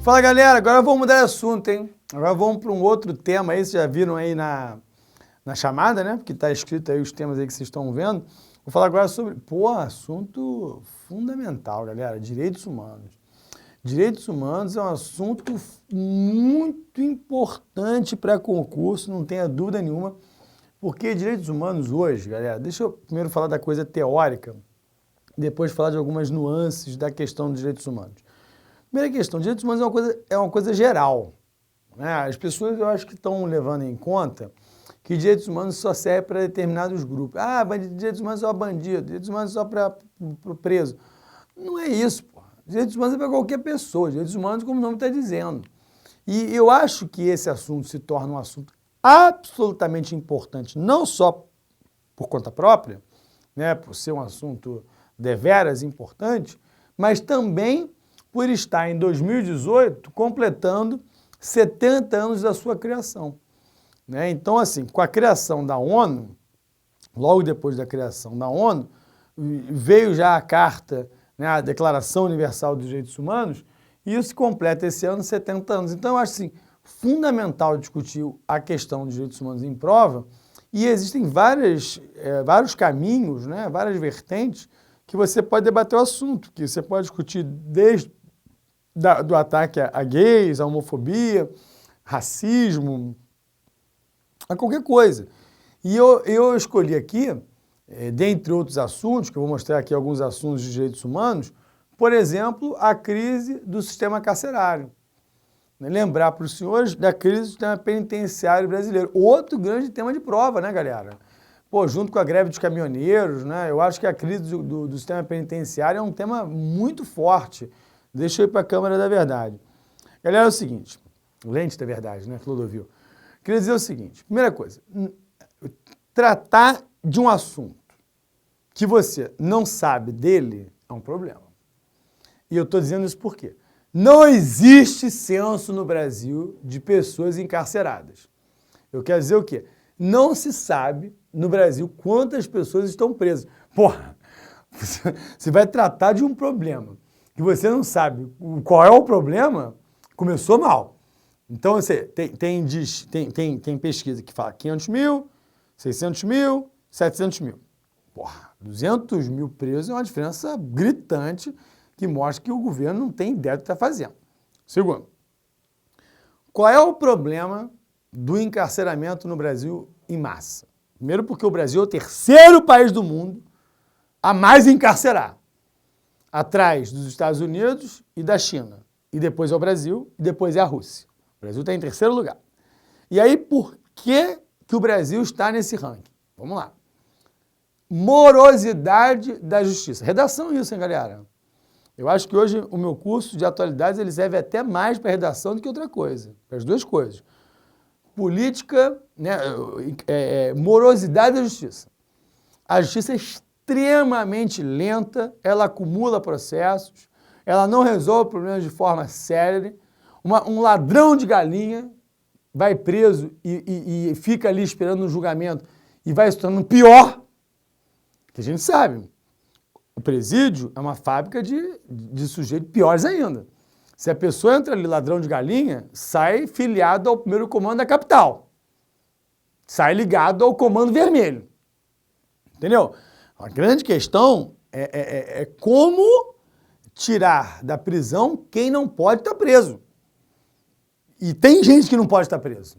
Fala, galera, agora vamos mudar de assunto, hein? Agora vamos para um outro tema aí, vocês já viram aí na chamada, né? Porque está escrito aí os temas aí que vocês estão vendo. Vou falar agora sobre, assunto fundamental, galera, direitos humanos. Direitos humanos é um assunto muito importante para concurso, não tenha dúvida nenhuma, porque direitos humanos hoje, galera, deixa eu primeiro falar da coisa teórica, depois falar de algumas nuances da questão dos direitos humanos. Primeira questão, direitos humanos é uma coisa geral, né? As pessoas, eu acho que estão levando em conta que direitos humanos só servem para determinados grupos. Ah, direitos humanos só para bandido, direitos humanos só para preso. Não é isso, pô. Direitos humanos é para qualquer pessoa, direitos humanos como o nome está dizendo. E eu acho que esse assunto se torna um assunto absolutamente importante, não só por conta própria, né, por ser um assunto deveras importante, mas também por estar em 2018 completando 70 anos da sua criação, né? Então, assim, com a criação da ONU, logo depois da criação da ONU, veio já a Carta, né, a Declaração Universal dos Direitos Humanos, e isso completa esse ano 70 anos. Então, eu acho assim, fundamental discutir a questão dos direitos humanos em prova, e existem vários caminhos, né, várias vertentes que você pode debater o assunto, que você pode discutir desde do ataque a gays, a homofobia, racismo, a qualquer coisa. E eu escolhi aqui, dentre outros assuntos, que eu vou mostrar aqui alguns assuntos de direitos humanos, por exemplo, a crise do sistema carcerário. Lembrar para os senhores da crise do sistema penitenciário brasileiro. Outro grande tema de prova, né, galera? Pô, junto com a greve dos caminhoneiros, né? Eu acho que a crise do sistema penitenciário é um tema muito forte. Deixa eu ir para a câmera da verdade. Galera, é o seguinte, lente da verdade, né, Clodovil? Queria dizer o seguinte, primeira coisa, tratar de um assunto que você não sabe dele é um problema. E eu estou dizendo isso por quê? Não existe censo no Brasil de pessoas encarceradas. Eu quero dizer o quê? Não se sabe no Brasil quantas pessoas estão presas. Porra, você vai tratar de um problema que você não sabe qual é o problema, começou mal. Então, você tem pesquisa que fala 500 mil, 600 mil, 700 mil. Porra, 200 mil presos é uma diferença gritante que mostra que o governo não tem ideia do que está fazendo. Segundo, qual é o problema do encarceramento no Brasil em massa? Primeiro, porque o Brasil é o terceiro país do mundo a mais encarcerar, atrás dos Estados Unidos e da China. E depois é o Brasil, e depois é a Rússia. O Brasil está em terceiro lugar. E aí, por que o Brasil está nesse ranking? Vamos lá. Morosidade da justiça. Redação isso, hein, galera? Eu acho que hoje o meu curso de atualidades ele serve até mais para redação do que outra coisa. Para as duas coisas. Política, né, morosidade da justiça. A justiça é extremamente lenta, ela acumula processos, ela não resolve problemas de forma séria. Um ladrão de galinha vai preso e fica ali esperando um julgamento e vai se tornando pior, que a gente sabe. O presídio é uma fábrica de sujeitos piores ainda. Se a pessoa entra ali ladrão de galinha, sai filiado ao primeiro comando da capital. Sai ligado ao comando vermelho. Entendeu? A grande questão é como tirar da prisão quem não pode estar preso. E tem gente que não pode estar preso.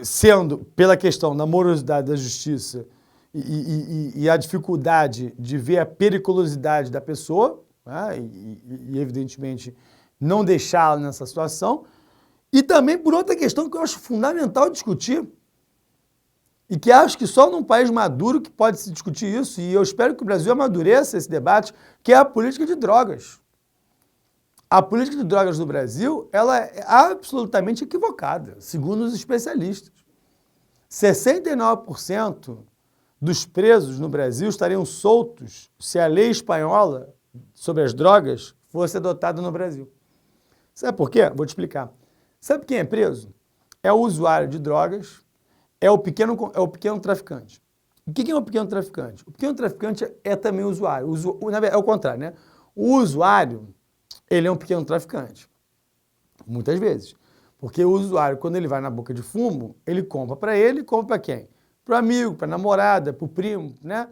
Sendo pela questão da morosidade da justiça e a dificuldade de ver a periculosidade da pessoa, né, e evidentemente não deixá-la nessa situação, e também por outra questão que eu acho fundamental discutir, e que acho que só num país maduro que pode se discutir isso, e eu espero que o Brasil amadureça esse debate, que é a política de drogas. A política de drogas do Brasil, ela é absolutamente equivocada, segundo os especialistas. 69% dos presos no Brasil estariam soltos se a lei espanhola sobre as drogas fosse adotada no Brasil. Sabe por quê? Vou te explicar. Sabe quem é preso? É o usuário de drogas, é o pequeno traficante. O que é um pequeno traficante? O pequeno traficante é também usuário. É o contrário, né? O usuário, ele é um pequeno traficante. Muitas vezes. Porque o usuário, quando ele vai na boca de fumo, ele compra para ele, compra para quem? Para o amigo, para a namorada, para o primo, né?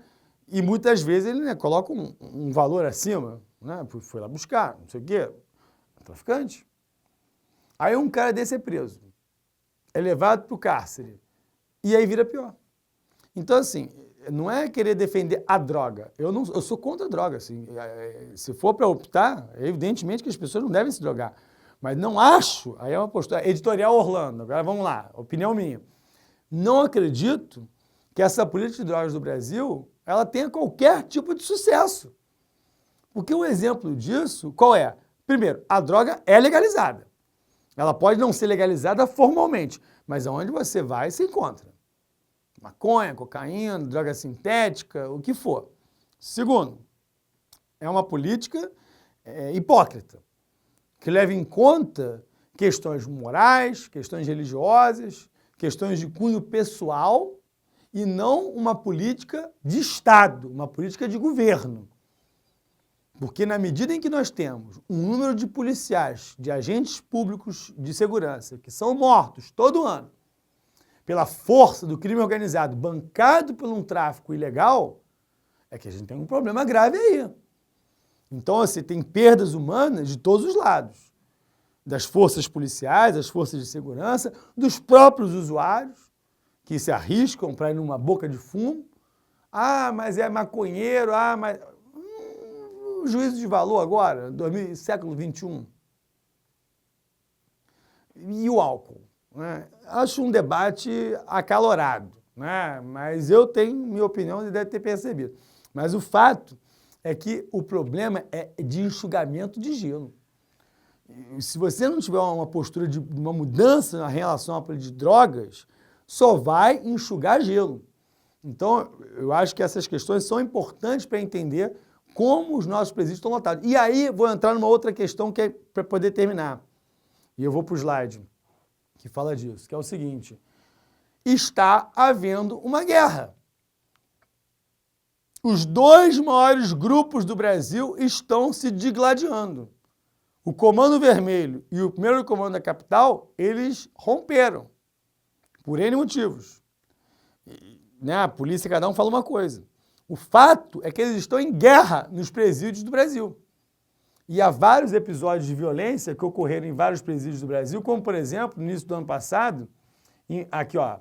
E muitas vezes ele, né, coloca um valor acima, né? Foi lá buscar, não sei o quê, traficante. Aí um cara desse é preso, é levado para o cárcere, e aí vira pior. Então, assim, não é querer defender a droga. Eu sou contra a droga, assim. Se for para optar, evidentemente que as pessoas não devem se drogar. Mas não acho, aí é uma postura, editorial Orlando, agora vamos lá, opinião minha. Não acredito que essa política de drogas do Brasil, ela tenha qualquer tipo de sucesso. Porque um exemplo disso, qual é? Primeiro, a droga é legalizada. Ela pode não ser legalizada formalmente, mas aonde você vai, se encontra. Maconha, cocaína, droga sintética, o que for. Segundo, é uma política hipócrita, que leva em conta questões morais, questões religiosas, questões de cunho pessoal e não uma política de Estado, uma política de governo. Porque na medida em que nós temos um número de policiais, de agentes públicos de segurança, que são mortos todo ano, pela força do crime organizado, bancado por um tráfico ilegal, é que a gente tem um problema grave aí. Então, assim, tem perdas humanas de todos os lados. Das forças policiais, das forças de segurança, dos próprios usuários, que se arriscam para ir numa boca de fumo. Ah, mas é maconheiro, mas... O juízo de valor agora, século XXI. E o álcool? Né? Acho um debate acalorado, né? Mas eu tenho minha opinião e deve ter percebido. Mas o fato é que o problema é de enxugamento de gelo. Se você não tiver uma postura de uma mudança na relação à política de drogas, só vai enxugar gelo. Então, eu acho que essas questões são importantes para entender como os nossos presídios estão lotados. E aí, vou entrar numa outra questão que é para poder terminar. E eu vou para o slide que fala disso, que é o seguinte: está havendo uma guerra. Os dois maiores grupos do Brasil estão se digladiando. O Comando Vermelho e o primeiro comando da capital, eles romperam, por N motivos. Né? A polícia, cada um fala uma coisa. O fato é que eles estão em guerra nos presídios do Brasil. E há vários episódios de violência que ocorreram em vários presídios do Brasil, como, por exemplo, no início do ano passado, aqui, ó,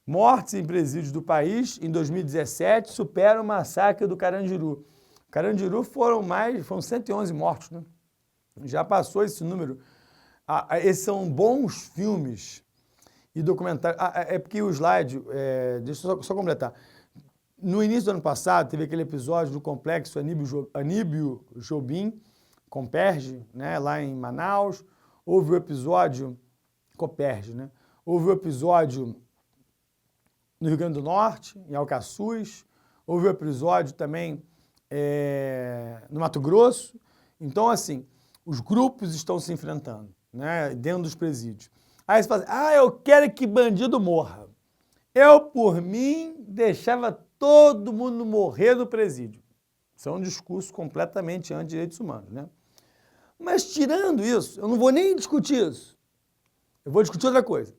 mortes em presídios do país, em 2017, superam o massacre do Carandiru. Carandiru foram 111 mortos, né? Já passou esse número. Esses são bons filmes e documentários. É porque o slide, deixa eu só completar. No início do ano passado, teve aquele episódio do complexo Aníbio Jobim, Comperj, né, lá em Manaus. Houve o episódio, Coperj, né? Houve o episódio no Rio Grande do Norte, em Alcaçuz. Houve o episódio também no Mato Grosso. Então, assim, os grupos estão se enfrentando, né, dentro dos presídios. Aí você fala assim, eu quero que bandido morra. Eu, por mim, deixava todo mundo morrer no presídio. Isso é um discurso completamente anti-direitos humanos, né? Mas, tirando isso, eu não vou nem discutir isso. Eu vou discutir outra coisa.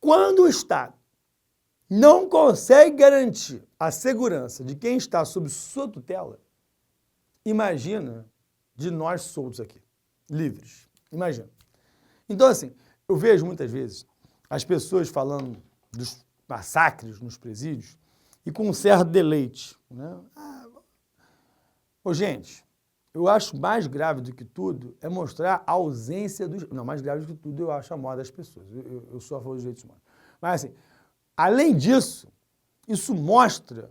Quando o Estado não consegue garantir a segurança de quem está sob sua tutela, imagina de nós soltos aqui, livres. Imagina. Então, assim, eu vejo muitas vezes as pessoas falando dos massacres nos presídios e com um certo deleite, né? Gente, eu acho mais grave do que tudo é mostrar a ausência dos... Não, mais grave do que tudo eu acho a morte das pessoas. Eu sou a favor dos direitos humanos. Mas, assim, além disso, isso mostra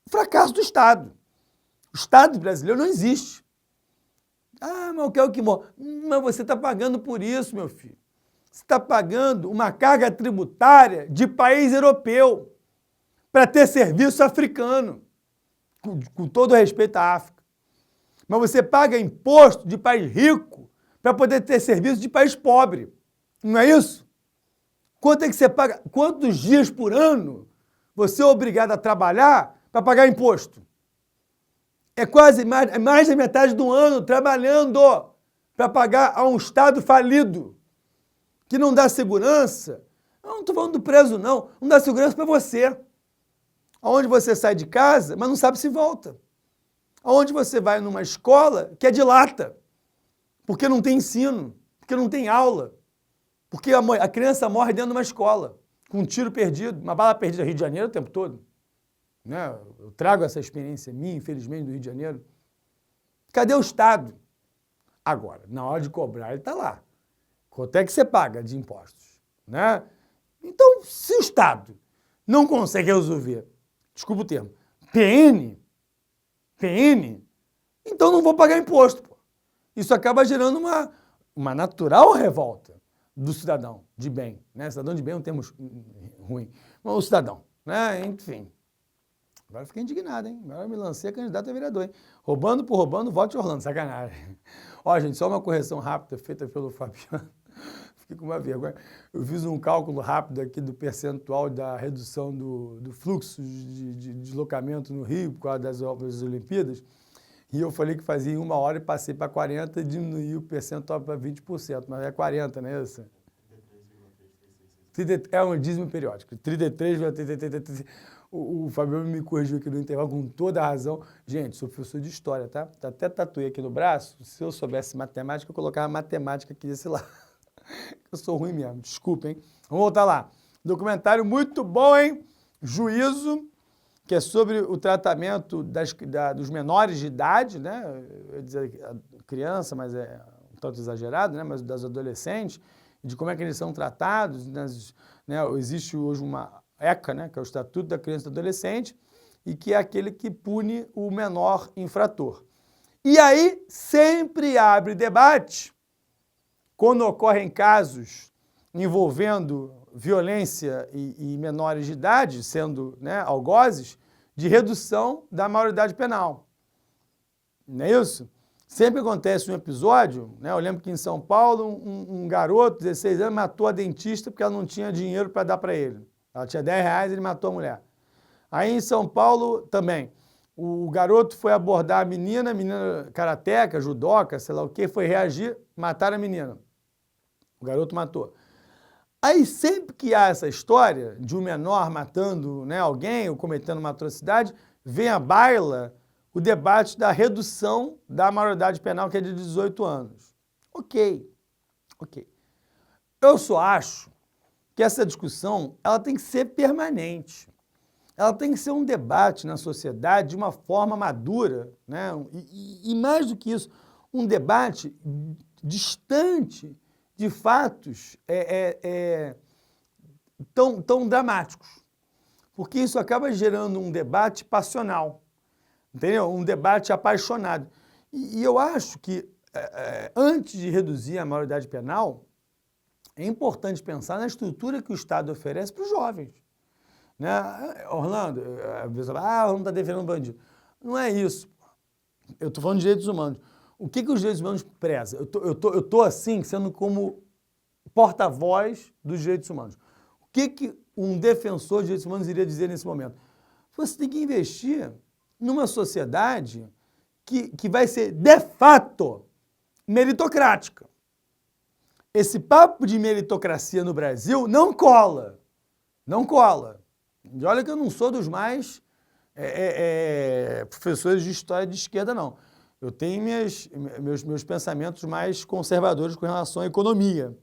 o fracasso do Estado. O Estado brasileiro não existe. Mas eu quero que morra. Mas você está pagando por isso, meu filho. Você está pagando uma carga tributária de país europeu para ter serviço africano, com todo respeito à África. Mas você paga imposto de país rico para poder ter serviço de país pobre. Não é isso? Quanto é que você paga? Quantos dias por ano você é obrigado a trabalhar para pagar imposto? É quase mais da metade do ano trabalhando para pagar a um Estado falido, que não dá segurança. Eu não estou falando do preso, não. Não dá segurança para você. Aonde você sai de casa, mas não sabe se volta. Aonde você vai numa escola que é de lata, porque não tem ensino, porque não tem aula, porque a criança morre dentro de uma escola, com um tiro perdido, uma bala perdida no Rio de Janeiro o tempo todo. Né? Eu trago essa experiência minha, infelizmente, do Rio de Janeiro. Cadê o Estado? Agora, na hora de cobrar, ele está lá. Quanto é que você paga de impostos? Né? Então, se o Estado não consegue resolver, desculpa o termo, PN, então não vou pagar imposto. Pô. Isso acaba gerando uma natural revolta do cidadão de bem. Né? Cidadão de bem é um termo ruim. Mas o cidadão, né? Enfim. Agora eu fiquei indignado, hein? Agora eu me lancei a candidato a vereador, hein? Roubando por roubando, voto de Orlando, sacanagem. Ó, gente, só uma correção rápida feita pelo Fabiano. Fiquei com uma vergonha. Eu fiz um cálculo rápido aqui do percentual da redução do fluxo de deslocamento no Rio por causa das obras das Olimpíadas. E eu falei que fazia em 1 hora e passei para 40% e diminuí o percentual para 20%. Mas é 40%, não é isso? 33,366. É um dízimo periódico. 33,33. O Fabiano me corrigiu aqui no intervalo com toda a razão. Gente, sou professor de história, tá? Até tatuei aqui no braço. Se eu soubesse matemática, eu colocava matemática aqui desse lado. Eu sou ruim mesmo, desculpa, hein? Vamos voltar lá. Documentário muito bom, hein? Juízo, que é sobre o tratamento dos menores de idade, né? Eu ia dizer criança, mas é um tanto exagerado, né? Mas das adolescentes, de como é que eles são tratados. Né? Existe hoje uma ECA, né? Que é o Estatuto da Criança e do Adolescente, e que é aquele que pune o menor infrator. E aí sempre abre debate quando ocorrem casos envolvendo violência e menores de idade, sendo, né, algozes, de redução da maioridade penal. Não é isso? Sempre acontece um episódio, né? Eu lembro que em São Paulo um garoto, 16 anos, matou a dentista porque ela não tinha dinheiro para dar para ele. Ela tinha R$10, ele matou a mulher. Aí em São Paulo também, o garoto foi abordar a menina karateca, judoca, sei lá o que, foi reagir, mataram a menina. O garoto matou. Aí sempre que há essa história de um menor matando, né, alguém ou cometendo uma atrocidade, vem à baila o debate da redução da maioridade penal, que é de 18 anos. Ok. Eu só acho que essa discussão ela tem que ser permanente. Ela tem que ser um debate na sociedade de uma forma madura, né? E mais do que isso, um debate distante de fatos tão dramáticos. Porque isso acaba gerando um debate passional, entendeu? Um debate apaixonado. E eu acho que, antes de reduzir a maioridade penal, é importante pensar na estrutura que o Estado oferece para os jovens. Né? Orlando, a pessoa fala, Orlando está defendendo bandido. Não é isso. Eu estou falando de direitos humanos. O que os direitos humanos prezam? Eu tô assim, sendo como porta-voz dos direitos humanos. O que um defensor de direitos humanos iria dizer nesse momento? Você tem que investir numa sociedade que vai ser, de fato, meritocrática. Esse papo de meritocracia no Brasil não cola. Não cola. E olha que eu não sou dos mais professores de história de esquerda, não. Eu tenho meus pensamentos mais conservadores com relação à economia.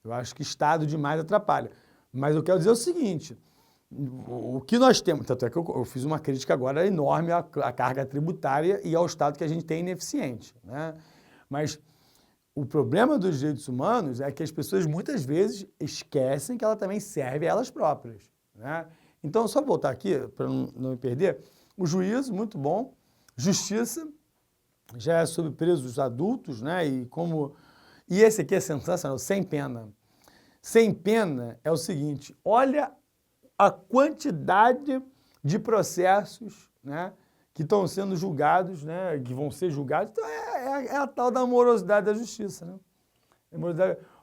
Eu acho que Estado demais atrapalha. Mas eu quero dizer o seguinte, o que nós temos, tanto é que eu fiz uma crítica agora enorme à carga tributária e ao Estado que a gente tem ineficiente, né? Mas o problema dos direitos humanos é que as pessoas muitas vezes esquecem que ela também serve a elas próprias, né? Então, só voltar aqui, para não me perder, o juízo, muito bom, justiça, já é sobre presos adultos, né? E esse aqui é sensacional, sem pena. Sem pena é o seguinte, olha a quantidade de processos, né, que estão sendo julgados, né, que vão ser julgados. Então é a tal da morosidade da justiça. Né?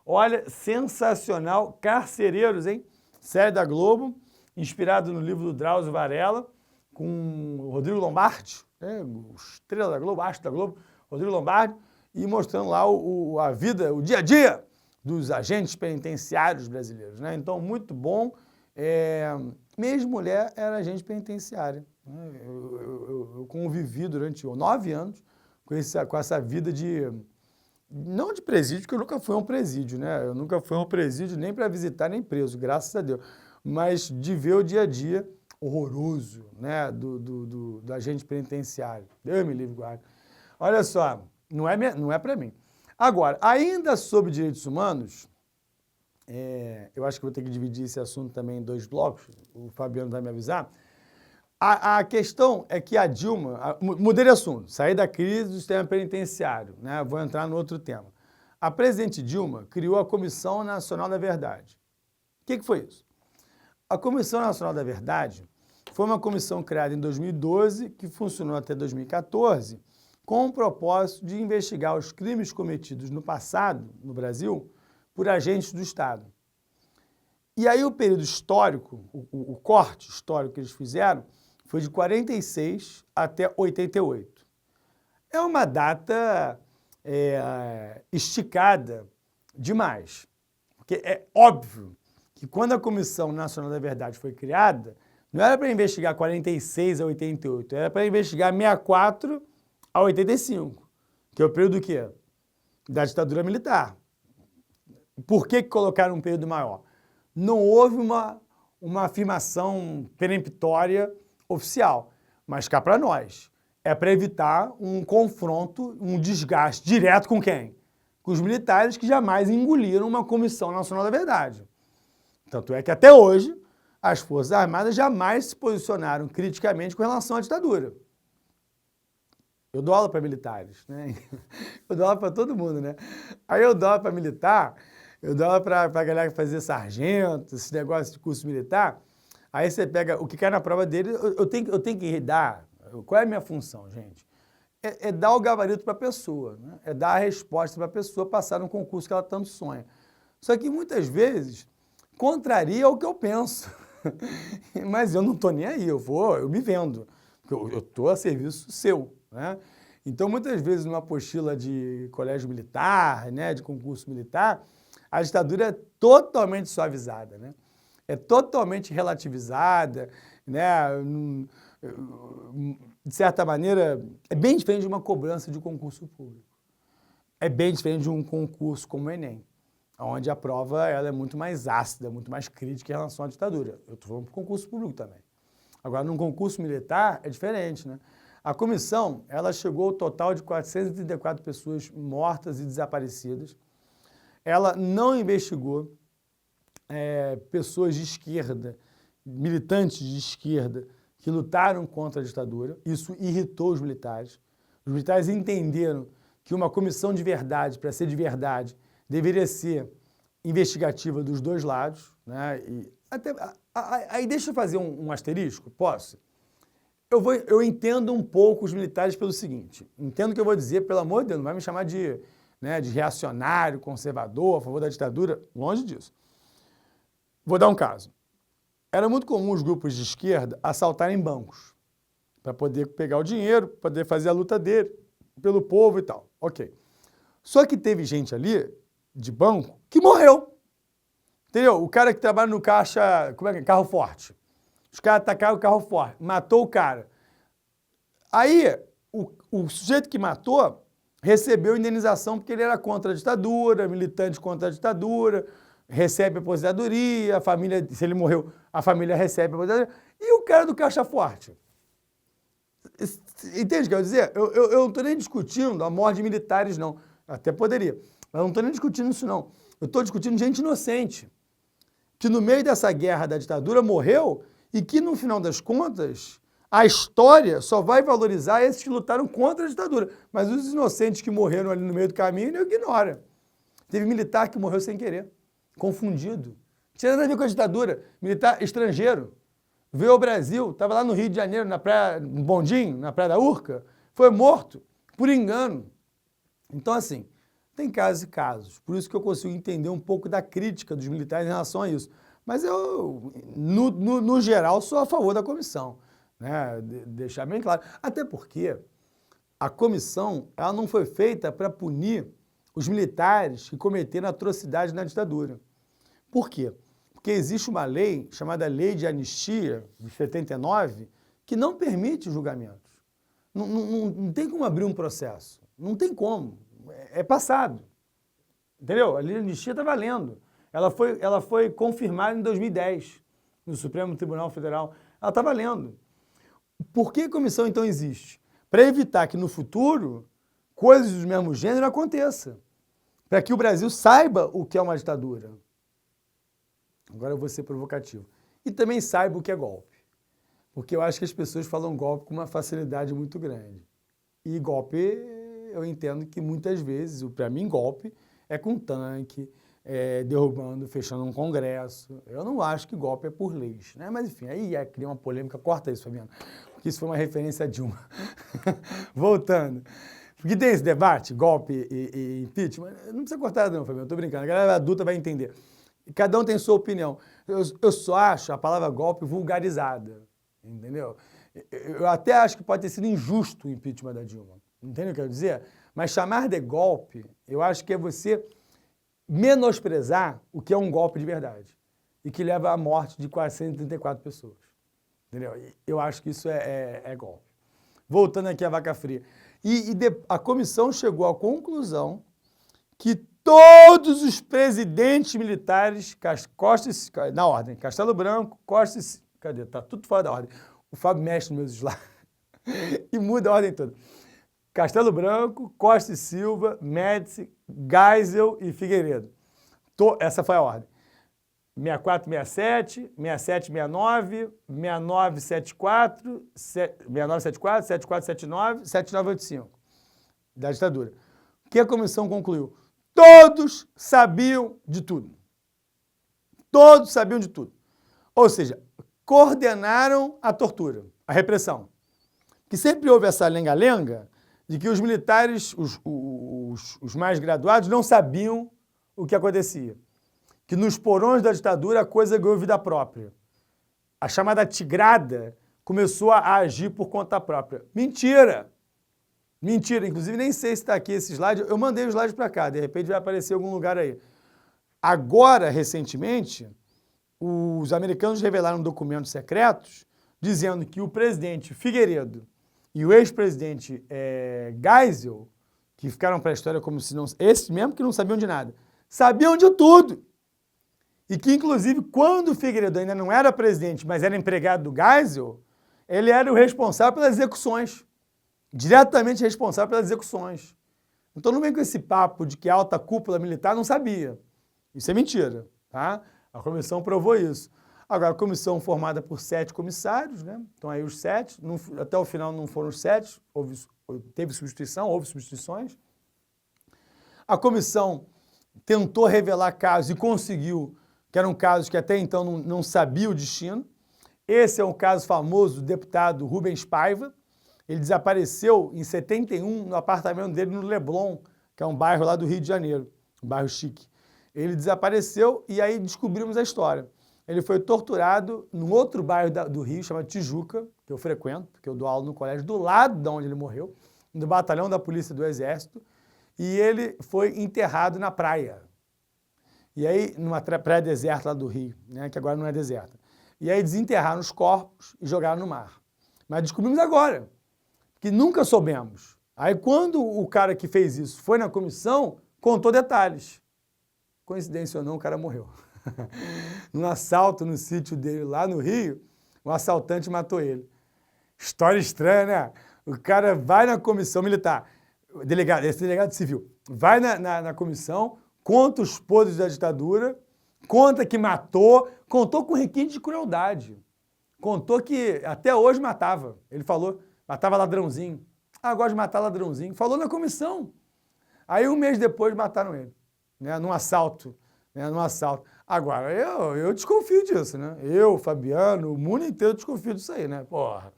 Olha, sensacional, Carcereiros, hein? Série da Globo, inspirado no livro do Drauzio Varela, com o Rodrigo Lombardi, né, estrela da Globo, astro da Globo, Rodrigo Lombardi, e mostrando lá a vida, o dia a dia dos agentes penitenciários brasileiros, né? Então, muito bom. Minha ex-mulher era agente penitenciária, né? Eu convivi durante 9 anos com essa vida não de presídio, porque eu nunca fui a um presídio, né? Eu nunca fui a um presídio nem para visitar, nem preso, graças a Deus. Mas de ver o dia a dia horroroso, né, do agente penitenciário. Deus me livre, guarda. Olha só, não é para mim. Agora, ainda sobre direitos humanos, eu acho que vou ter que dividir esse assunto também em 2 blocos, o Fabiano vai me avisar. A questão é que a Dilma, mudei de assunto, saí da crise do sistema penitenciário, né? Vou entrar no outro tema. A presidente Dilma criou a Comissão Nacional da Verdade. O que foi isso? A Comissão Nacional da Verdade foi uma comissão criada em 2012, que funcionou até 2014, com o propósito de investigar os crimes cometidos no passado, no Brasil, por agentes do Estado. E aí o período histórico, o corte histórico que eles fizeram, foi de 46 até 88. É uma data esticada demais, porque é óbvio que quando a Comissão Nacional da Verdade foi criada, não era para investigar 46 a 88, era para investigar 64 a 85, que é o período do quê? Da ditadura militar. Por que colocaram um período maior? Não houve uma afirmação peremptória oficial, mas cá para nós. É para evitar um confronto, um desgaste direto com quem? Com os militares que jamais engoliram uma Comissão Nacional da Verdade. Tanto é que até hoje as Forças Armadas jamais se posicionaram criticamente com relação à ditadura. Eu dou aula para militares, né? Eu dou aula para todo mundo, né? Aí eu dou aula para militar, eu dou aula para a galera que fazia sargento, esse negócio de curso militar. Aí você pega o que cai na prova dele, eu tenho que dar. Qual é a minha função, gente? É dar o gabarito para a pessoa, né? É dar a resposta para a pessoa passar no concurso que ela tanto sonha. Só que muitas vezes contraria o que eu penso. Mas eu não estou nem aí, eu me vendo. Eu estou a serviço seu, né? Então, muitas vezes, numa apostila de colégio militar, né, de concurso militar, a ditadura é totalmente suavizada, né? É totalmente relativizada, né? De certa maneira, é bem diferente de uma cobrança de concurso público. É bem diferente de um concurso como o Enem, onde a prova ela é muito mais ácida, muito mais crítica em relação à ditadura. Eu estou falando para o concurso público também. Agora, num concurso militar, é diferente, né? A comissão, ela chegou ao total de 434 pessoas mortas e desaparecidas. Ela não investigou pessoas de esquerda, militantes de esquerda, que lutaram contra a ditadura. Isso irritou os militares. Os militares entenderam que uma comissão de verdade, para ser de verdade, deveria ser investigativa dos dois lados, né? Aí deixa eu fazer um asterisco, posso? Eu entendo um pouco os militares pelo seguinte, entendo o que eu vou dizer, pelo amor de Deus, não vai me chamar de reacionário, conservador, a favor da ditadura, longe disso. Vou dar um caso. Era muito comum os grupos de esquerda assaltarem bancos para poder pegar o dinheiro, poder fazer a luta dele pelo povo e tal. Ok. Só que teve gente ali, de banco, que morreu. Entendeu? O cara que trabalha no caixa, como é que é? Carro forte. Os caras atacaram o carro forte, matou o cara. Aí, o sujeito que matou recebeu indenização porque ele era contra a ditadura, militante contra a ditadura, recebe aposentadoria, a família, se ele morreu, a família recebe aposentadoria. E o cara do caixa forte? Entende o que eu quero dizer? Eu não estou nem discutindo a morte de militares, não. Até poderia. Mas não estou nem discutindo isso, não. Eu estou discutindo gente inocente, que no meio dessa guerra da ditadura morreu e que, no final das contas, a história só vai valorizar esses que lutaram contra a ditadura. Mas os inocentes que morreram ali no meio do caminho, não ignora. Teve militar que morreu sem querer, confundido. Não tinha nada a ver com a ditadura. Militar estrangeiro. Veio ao Brasil, estava lá no Rio de Janeiro, na praia, no Bondinho, na Praia da Urca, foi morto por engano. Então, assim, tem casos e casos. Por isso que eu consigo entender um pouco da crítica dos militares em relação a isso. Mas eu, no geral, sou a favor da comissão, né? Deixar bem claro. Até porque a comissão ela não foi feita para punir os militares que cometeram atrocidades na ditadura. Por quê? Porque existe uma lei chamada Lei de Anistia, de 79, que não permite julgamentos. Não tem como abrir um processo. Não tem como. É passado. Entendeu? A Lei de Anistia está valendo. Ela foi confirmada em 2010, no Supremo Tribunal Federal. Ela está valendo. Por que a comissão, então, existe? Para evitar que, no futuro, coisas do mesmo gênero aconteçam. Para que o Brasil saiba o que é uma ditadura. Agora eu vou ser provocativo. E também saiba o que é golpe. Porque eu acho que as pessoas falam golpe com uma facilidade muito grande. E golpe, eu entendo que muitas vezes, para mim, golpe é com tanque, derrubando, fechando um congresso. Eu não acho que golpe é por leis, né? Mas enfim, aí cria uma polêmica. Corta isso, Fabiano, porque isso foi uma referência a Dilma. Voltando. Porque tem esse debate, golpe e impeachment. Não precisa cortar não, Fabiano, tô brincando. A galera adulta vai entender. Cada um tem sua opinião. Eu só acho a palavra golpe vulgarizada, entendeu? Eu até acho que pode ter sido injusto o impeachment da Dilma. Entende o que eu quero dizer? Mas chamar de golpe, eu acho que é você menosprezar o que é um golpe de verdade e que leva à morte de 434 pessoas. Entendeu? Eu acho que isso é golpe. Voltando aqui à vaca fria. A comissão chegou à conclusão que todos os presidentes militares, na ordem, Castelo Branco, Costa e... Cadê? Tá tudo fora da ordem. O Fábio mexe nos meus slides e muda a ordem toda. Castelo Branco, Costa e Silva, Médici, Geisel e Figueiredo. Essa foi a ordem. 64, 67, 67, 69, 69, 74, 69, 74, 74, 79, 79, 85 da ditadura. O que a comissão concluiu? Todos sabiam de tudo. Todos sabiam de tudo. Ou seja, coordenaram a tortura, a repressão. Que sempre houve essa lenga-lenga de que os militares, os mais graduados, não sabiam o que acontecia. Que nos porões da ditadura a coisa ganhou vida própria. A chamada tigrada começou a agir por conta própria. Mentira! Mentira, inclusive nem sei se está aqui esse slide, eu mandei o slide para cá, de repente vai aparecer em algum lugar aí. Agora, recentemente, os americanos revelaram documentos secretos dizendo que o presidente Figueiredo e o ex-presidente Geisel, que ficaram para a história como se não... Esses mesmo que não sabiam de nada, sabiam de tudo. E que, inclusive, quando o Figueiredo ainda não era presidente, mas era empregado do Geisel, ele era o responsável pelas execuções. Diretamente responsável pelas execuções. Então não vem com esse papo de que a alta cúpula militar não sabia. Isso é mentira, tá? A comissão provou isso. Agora, a comissão formada por 7 comissários, né? Então aí os 7, até o final não foram os 7, teve substituição, houve substituições. A comissão tentou revelar casos e conseguiu, que eram casos que até então não sabia o destino. Esse é um caso famoso do deputado Rubens Paiva. Ele desapareceu em 71 no apartamento dele no Leblon, que é um bairro lá do Rio de Janeiro, um bairro chique. Ele desapareceu e aí descobrimos a história. Ele foi torturado num outro bairro do Rio, chamado Tijuca, que eu frequento, porque eu dou aula no colégio do lado de onde ele morreu, no batalhão da Polícia do Exército, e ele foi enterrado na praia. E aí, numa praia deserta lá do Rio, né, que agora não é deserta. E aí desenterraram os corpos e jogaram no mar. Mas descobrimos agora, que nunca soubemos. Aí quando o cara que fez isso foi na comissão, contou detalhes. Coincidência ou não, o cara morreu. Num assalto no sítio dele lá no Rio, um assaltante matou ele. História estranha, né? O cara vai na comissão militar, esse delegado civil, vai na comissão, conta os podres da ditadura, conta que matou, contou com requinte de crueldade. Contou que até hoje matava. Ele falou... Matava ladrãozinho. Ah, gosto de matar ladrãozinho. Falou na comissão. Aí um mês depois mataram ele, né, num assalto. Agora, eu desconfio disso, né? Eu, Fabiano, o mundo inteiro desconfio disso aí, né? Porra.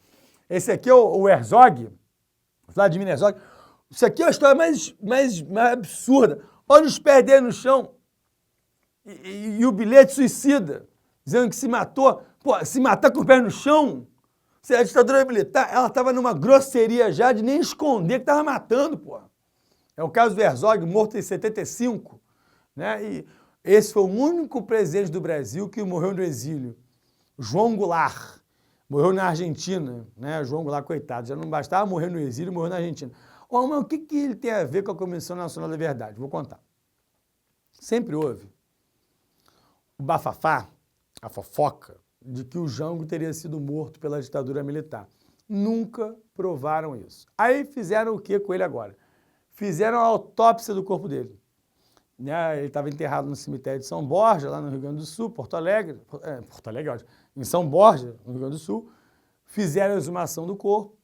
Esse aqui é o Herzog, Vladimir Herzog. Isso aqui é a história mais absurda. Olha os pés dele no chão e o bilhete suicida, dizendo que se matou. Pô, se matar com o pé no chão... A ditadura militar, ela estava numa grosseria já de nem esconder que estava matando, porra. É o caso do Herzog, morto em 75, né? E esse foi o único presidente do Brasil que morreu no exílio. João Goulart. Morreu na Argentina, né? João Goulart, coitado, já não bastava morrer no exílio, morreu na Argentina. Oh, mas o que ele tem a ver com a Comissão Nacional da Verdade? Vou contar. Sempre houve o bafafá, a fofoca, de que o Jango teria sido morto pela ditadura militar. Nunca provaram isso. Aí fizeram o que com ele agora? Fizeram a autópsia do corpo dele. Né? Ele estava enterrado no cemitério de São Borja, lá no Rio Grande do Sul, Porto Alegre, em São Borja, no Rio Grande do Sul. Fizeram a exumação do corpo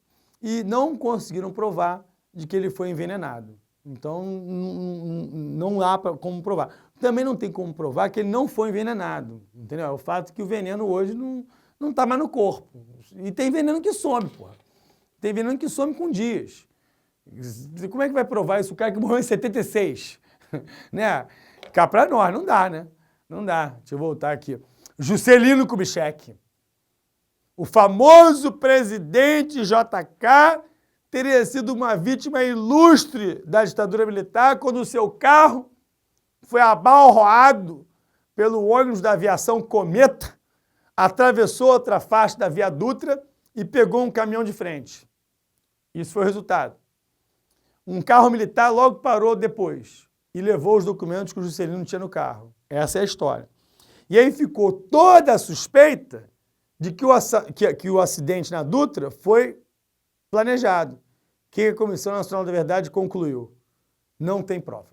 e não conseguiram provar de que ele foi envenenado. Então, não há como provar. Também não tem como provar que ele não foi envenenado, entendeu? É o fato que o veneno hoje não está mais no corpo. E tem veneno que some, porra. Tem veneno que some com dias. Como é que vai provar isso? O cara que morreu em 76, né? Cá pra nós, não dá, né? Não dá. Deixa eu voltar aqui. Juscelino Kubitschek. O famoso presidente JK teria sido uma vítima ilustre da ditadura militar quando o seu carro foi abalroado pelo ônibus da aviação Cometa, atravessou outra faixa da Via Dutra e pegou um caminhão de frente. Isso foi o resultado. Um carro militar logo parou depois e levou os documentos que o Juscelino tinha no carro. Essa é a história. E aí ficou toda a suspeita de que o acidente na Dutra foi planejado. Que a Comissão Nacional da Verdade concluiu. Não tem prova.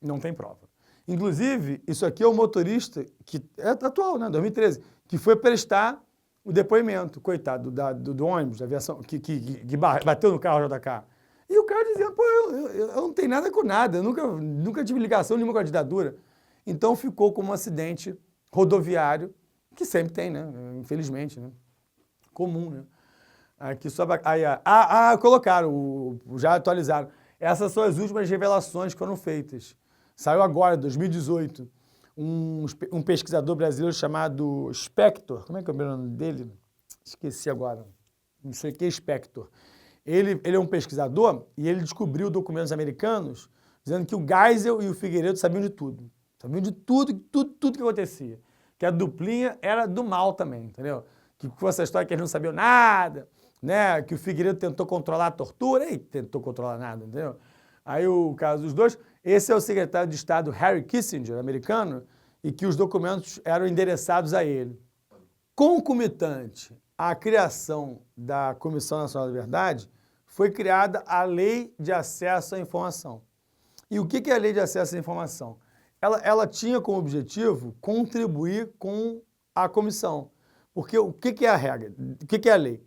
Não tem prova. Inclusive, isso aqui é o motorista, que é atual, né, 2013, que foi prestar o depoimento, coitado, do ônibus, da aviação, que bateu no carro JK. E o cara dizia, pô, eu não tenho nada com nada, eu nunca tive ligação nenhuma com a ditadura. Então ficou como um acidente rodoviário, que sempre tem, né, infelizmente, né, comum, né. Aqui só colocaram, já atualizaram. Essas são as últimas revelações que foram feitas. Saiu agora, 2018, um pesquisador brasileiro chamado Spector. Como é que é o nome dele? Esqueci agora. Não sei o que é Spector. Ele é um pesquisador e ele descobriu documentos americanos dizendo que o Geisel e o Figueiredo sabiam de tudo. Sabiam de tudo que acontecia. Que a duplinha era do mal também, entendeu? Que com essa história que eles não sabiam nada, né? Que o Figueiredo tentou controlar a tortura, e tentou controlar nada, entendeu? Aí o caso dos dois, esse é o secretário de Estado Harry Kissinger, americano, e que os documentos eram endereçados a ele. Concomitante à criação da Comissão Nacional da Verdade, foi criada a Lei de Acesso à Informação. E o que é a Lei de Acesso à Informação? Ela tinha como objetivo contribuir com a comissão. Porque o que é a regra? O que é a lei?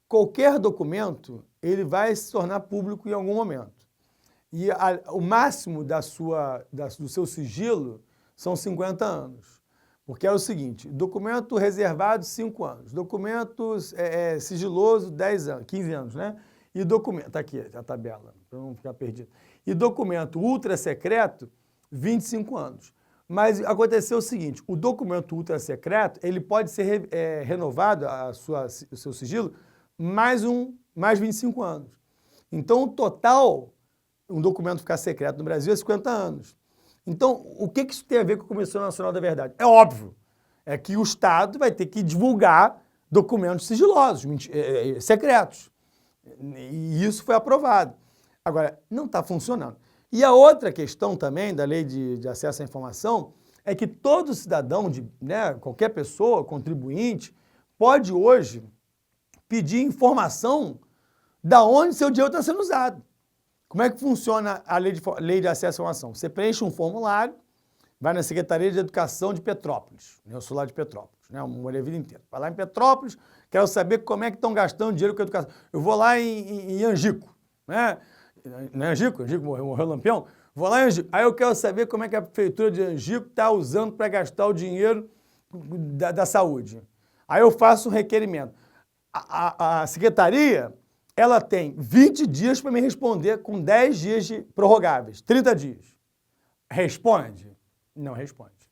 Qualquer documento, ele vai se tornar público em algum momento. E o máximo do seu sigilo são 50 anos. Porque é o seguinte, documento reservado, 5 anos. Documento sigiloso, 10 anos, 15 anos, né? E documento, tá aqui a tabela, para não ficar perdido. E documento ultra secreto, 25 anos. Mas aconteceu o seguinte, o documento ultra secreto, ele pode ser renovado, o seu sigilo, mais 25 anos. Então, o total, um documento ficar secreto no Brasil é 50 anos. Então, o que isso tem a ver com a Comissão Nacional da Verdade? É óbvio, é que o Estado vai ter que divulgar documentos sigilosos, secretos. E isso foi aprovado. Agora, não está funcionando. E a outra questão também da lei de acesso à informação é que todo cidadão, qualquer pessoa, contribuinte, pode hoje pedir informação da onde seu dinheiro está sendo usado. Como é que funciona a lei de acesso à informação? Você preenche um formulário, vai na Secretaria de Educação de Petrópolis, eu sou lá de Petrópolis, eu morei a vida inteira. Vai lá em Petrópolis, quero saber como é que estão gastando dinheiro com a educação. Eu vou lá em Angico, né? Não é Angico morreu Lampião. Vou lá em Angico. Aí eu quero saber como é que a prefeitura de Angico está usando para gastar o dinheiro da saúde. Aí eu faço um requerimento. A secretaria, ela tem 20 dias para me responder com 10 dias de prorrogáveis, 30 dias. Responde? Não responde.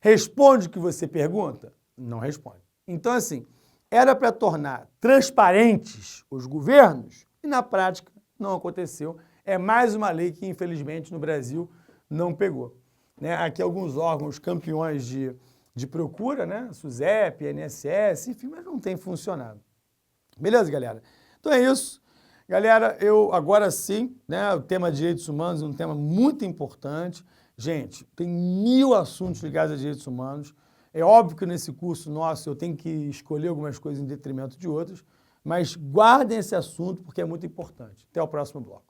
Responde o que você pergunta? Não responde. Então, assim, era para tornar transparentes os governos e, na prática, não aconteceu. É mais uma lei que, infelizmente, no Brasil não pegou. Né? Aqui alguns órgãos campeões de procura, né? SUSEP, INSS, enfim, mas não tem funcionado. Beleza, galera? Então é isso. Galera, eu agora sim, né? O tema de direitos humanos é um tema muito importante. Gente, tem 1000 assuntos ligados a direitos humanos. É óbvio que nesse curso nosso eu tenho que escolher algumas coisas em detrimento de outras, mas guardem esse assunto porque é muito importante. Até o próximo bloco.